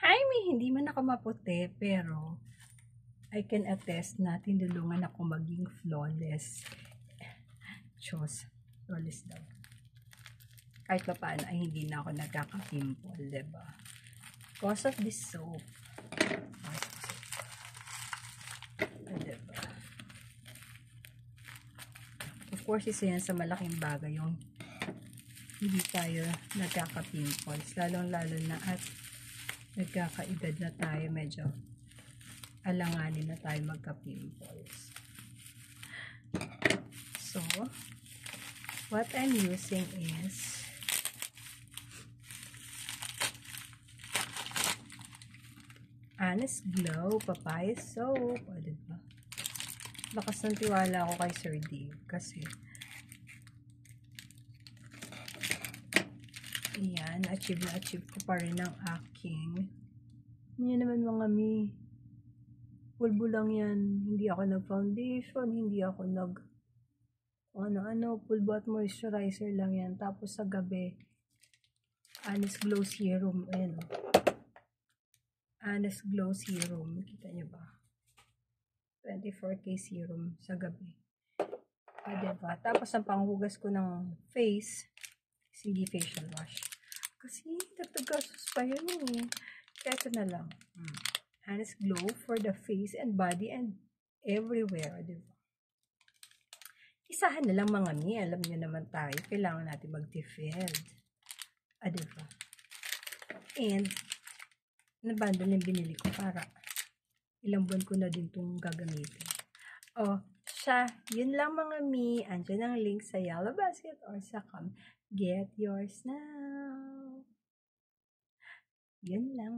I mean, hindi man ako maputi, pero I can attest na tinulungan ako maging flawless. Diyos, flawless daw. Kahit pa paano ay hindi na ako nagkaka-pimple, diba? Because of this soap. Diba? Of course, isa yan sa malaking bagay yung hindi tayo nagkaka-pimples. Lalong-lalo na at nagkakaedad na tayo, medyo alanganin na tayo magka-pimples. So, what I'm using is Honest Glow Papaya Soap. O, diba? Lakas ng tiwala ako kay Sir Dave kasi ayan, achieve ko pa rin ang aking yan naman mga mi. Pulbo lang yan. Hindi ako nag-foundation, hindi ako nag ano-ano, pulbo at moisturizer lang yan. Tapos sa gabi, Honest Glow Serum. Ayan o. Honest Glow Serum. Kita nyo ba? 24K serum sa gabi. Diba? Tapos ang panghugas ko ng face, CD facial wash. Kasi tatagasos pa yun eh. Kaya ito na lang. Honest Glow for the face and body and everywhere. Diba? Isahan na lang mga mi. Alam nyo naman tayo. Kailangan natin mag-defend. Diba? And nabundle yung binili ko para ilang buwan ko na din itong gagamitin. Siya. Yun lang mga mi. Andiyan ang link sa Yellow Basket or sa Get Yours Now. Yun lang.